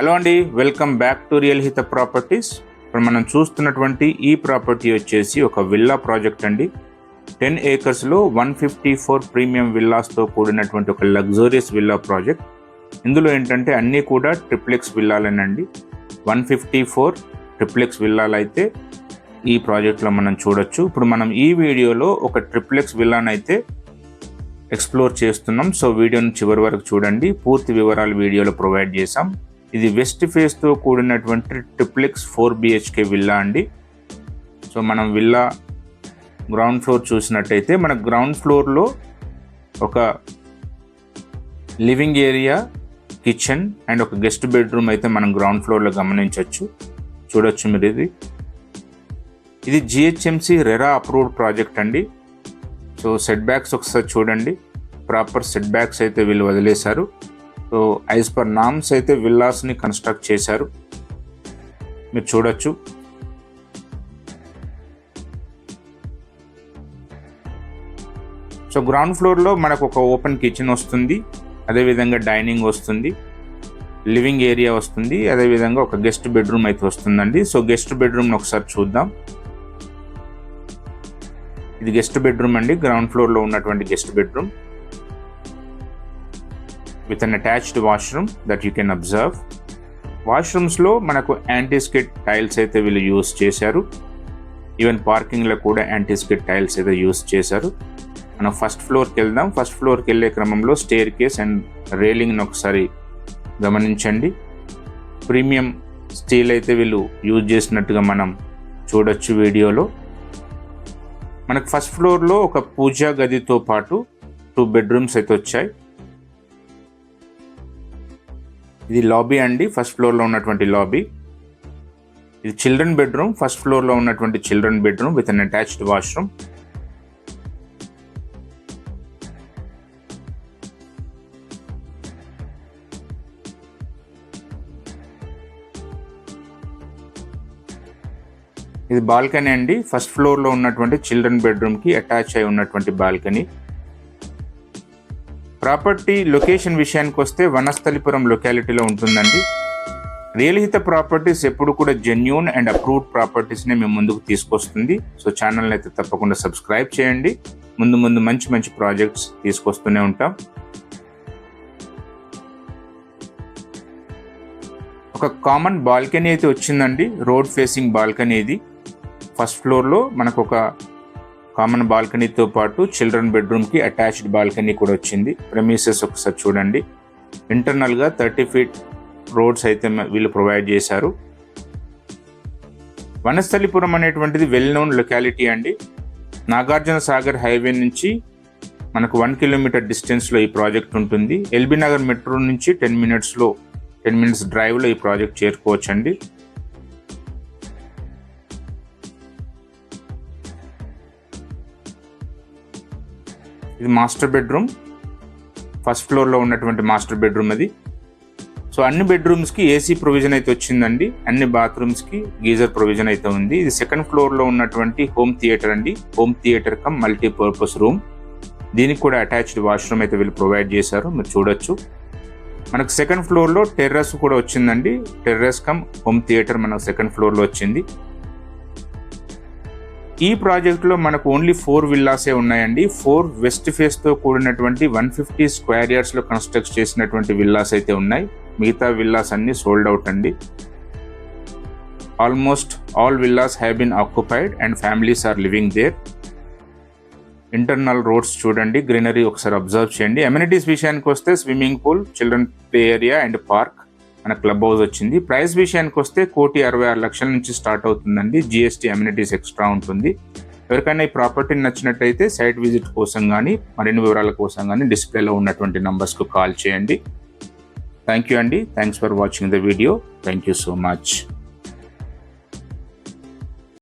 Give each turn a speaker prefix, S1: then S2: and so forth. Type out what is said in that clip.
S1: Hello అండి, welcome back to real Hita properties. ఇప్పుడు మనం చూస్తున్నటువంటి ఈ ప్రాపర్టీ వచ్చేసి ఒక విల్లా ప్రాజెక్ట్ అండి. 10 acresలో 154 ప్రీమియం విల్లాస్తో కూడినటువంటి ఒక లగ్జూరియస్ విల్లా ప్రాజెక్ట్. ఇందులో ఏంటంటే అన్నీ కూడా ట్రిప్లెక్స్ విల్లాలేనండి. 154 ట్రిప్లెక్స్ విల్లాలు అయితే ఈ ప్రాజెక్ట్లో మనం చూడొచ్చు. ఇప్పుడు మనం ఈ వీడియోలో ఒక ట్రిప్లెక్స్ విల్లానైతే ఎక్స్ప్లోర్ చేస్తున్నాం. సో వీడియోని చివరి వరకు చూడండి, పూర్తి వివరాలు వీడియోలో ప్రొవైడ్ చేసాం. ఇది వెస్ట్ ఫేస్తో కూడినటువంటి ట్రిప్లెక్స్ 4 BHK విల్లా అండి. సో మనం విల్లా గ్రౌండ్ ఫ్లోర్ చూసినట్టయితే మన గ్రౌండ్ ఫ్లోర్లో ఒక లివింగ్ ఏరియా, కిచెన్ అండ్ ఒక గెస్ట్ బెడ్రూమ్ అయితే మనం గ్రౌండ్ ఫ్లోర్లో గమనించవచ్చు. చూడొచ్చు మీరు. ఇది GHMC రెరా అప్రూవ్డ్ ప్రాజెక్ట్ అండి. సో సెట్ బ్యాక్స్ ఒకసారి చూడండి, ప్రాపర్ సెట్ బ్యాక్స్ అయితే వీళ్ళు వదిలేశారు. సో యాజ్ పర్ నామ్స్ అయితే విల్లాస్ని కన్స్ట్రక్ట్ చేశారు, మీరు చూడొచ్చు. సో గ్రౌండ్ ఫ్లోర్లో మనకు ఒక ఓపెన్ కిచెన్ వస్తుంది, అదేవిధంగా డైనింగ్ వస్తుంది, లివింగ్ ఏరియా వస్తుంది, అదేవిధంగా ఒక గెస్ట్ బెడ్రూమ్ అయితే వస్తుందండి. సో గెస్ట్ బెడ్రూమ్ని ఒకసారి చూద్దాం. ఇది గెస్ట్ బెడ్రూమ్ అండి, గ్రౌండ్ ఫ్లోర్లో ఉన్నటువంటి guest bedroom with unattached washroom that you can observe. వాష్రూమ్స్లో మనకు యాంటీస్కిడ్ టైల్స్ అయితే వీళ్ళు యూస్ చేశారు. ఈవెన్ పార్కింగ్లో కూడా యాంటీస్కిడ్ టైల్స్ అయితే యూస్ చేశారు. మనం ఫస్ట్ ఫ్లోర్కి వెళ్దాం. ఫస్ట్ ఫ్లోర్కి వెళ్ళే క్రమంలో స్టేర్ కేస్ అండ్ రేలింగ్ని ఒకసారి గమనించండి. ప్రీమియం స్టీల్ అయితే వీళ్ళు యూజ్ చేసినట్టుగా మనం చూడొచ్చు వీడియోలో. మనకు ఫస్ట్ ఫ్లోర్లో ఒక పూజా గదితో పాటు 2 బెడ్రూమ్స్ అయితే వచ్చాయి. ఇది లాబీ అండి, ఫస్ట్ ఫ్లోర్లో ఉన్నటువంటి లాబీ. ఇది చిల్డ్రన్ బెడ్రూమ్, ఫస్ట్ ఫ్లోర్లో ఉన్నటువంటి children bedroom with unattached washroom. ఇది బాల్కనీ అండి, ఫస్ట్ ఫ్లోర్లో ఉన్నటువంటి చిల్డ్రన్ బెడ్రూమ్కి అటాచ్ అయి ఉన్నటువంటి బాల్కనీ. ప్రాపర్టీ లొకేషన్ విషయానికి వస్తే వనస్థలిపురం లొకాలిటీలో ఉంటుందండి. రియల్ హిత ప్రాపర్టీస్ ఎప్పుడు కూడా జెన్యూన్ అండ్ అప్రూవ్డ్ ప్రాపర్టీస్ని మేము ముందుకు తీసుకొస్తుంది. సో ఛానల్ని అయితే తప్పకుండా సబ్స్క్రైబ్ చేయండి. ముందు మంచి మంచి ప్రాజెక్ట్స్ తీసుకొస్తూనే ఉంటాం. ఒక కామన్ బాల్కనీ అయితే వచ్చిందండి, రోడ్ ఫేసింగ్ బాల్కనీ. ఇది ఫస్ట్ ఫ్లోర్లో మనకు ఒక కామన్ బాల్కనీతో పాటు చిల్డ్రన్ బెడ్రూమ్కి అటాచ్డ్ బాల్కనీ కూడా వచ్చింది. ప్రెమిసెస్ ఒకసారి చూడండి. ఇంటర్నల్గా 30 feet రోడ్స్ అయితే వీళ్ళు ప్రొవైడ్ చేశారు. వనస్థలిపురం అనేటువంటిది వెల్ నోన్ లొకాలిటీ అండి. నాగార్జున సాగర్ హైవే నుంచి మనకు 1 kilometer డిస్టెన్స్లో ఈ ప్రాజెక్ట్ ఉంటుంది. ఎల్బీ నగర్ మెట్రో నుంచి 10 minutes డ్రైవ్లో ఈ ప్రాజెక్ట్ చేరుకోవచ్చండి. ఇది మాస్టర్ బెడ్రూమ్, ఫస్ట్ ఫ్లోర్లో ఉన్నటువంటి మాస్టర్ బెడ్రూమ్ అది. సో అన్ని బెడ్రూమ్స్కి AC ప్రొవిజన్ అయితే వచ్చిందండి, అన్ని బాత్రూమ్స్కి గీజర్ ప్రొవిజన్ అయితే ఉంది. ఇది సెకండ్ ఫ్లోర్లో ఉన్నటువంటి హోమ్ థియేటర్ అండి, home theatre come multipurpose room. దీనికి కూడా అటాచ్డ్ వాష్రూమ్ అయితే వీళ్ళు ప్రొవైడ్ చేశారు, మీరు చూడొచ్చు. మనకు సెకండ్ ఫ్లోర్లో టెర్రస్ కూడా వచ్చిందండి, టెర్రస్ కమ్ హోమ్ థియేటర్ మనకు సెకండ్ ఫ్లోర్లో వచ్చింది. ఈ ప్రాజెక్ట్లో మనకు ఓన్లీ 4 విల్లాసే ఉన్నాయండి. 4 వెస్ట్ ఫేస్తో కూడినటువంటి 150 square yardsలో కన్స్ట్రక్ట్ చేసినటువంటి విల్లాస్ అయితే ఉన్నాయి. మిగతా విల్లాస్ అన్ని సోల్డ్ అవుట్ అండి. Almost all villas have been occupied and families are living there. Internal roads చూడండి, గ్రీనరీ ఒకసారి అబ్జర్వ్ చేయండి. అమ్యూనిటీస్ విషయానికి వస్తే swimming pool, children play area and park, మన క్లబ్ హౌస్ వచ్చింది. ప్రైస్ విషయానికి వస్తే 1,66,00,000 నుంచి స్టార్ట్ అవుతుందండి. GST అమ్యూనిటీస్ ఎక్స్ట్రా ఉంటుంది. ఎవరికైనా ఈ ప్రాపర్టీ నచ్చినట్టయితే సైట్ విజిట్ కోసం కానీ మరిన్ని వివరాల కోసం కానీ డిస్ప్లేలో ఉన్నటువంటి నంబర్స్కు కాల్ చేయండి. థ్యాంక్ యూ అండి. Thanks for watching the video. Thank you so much.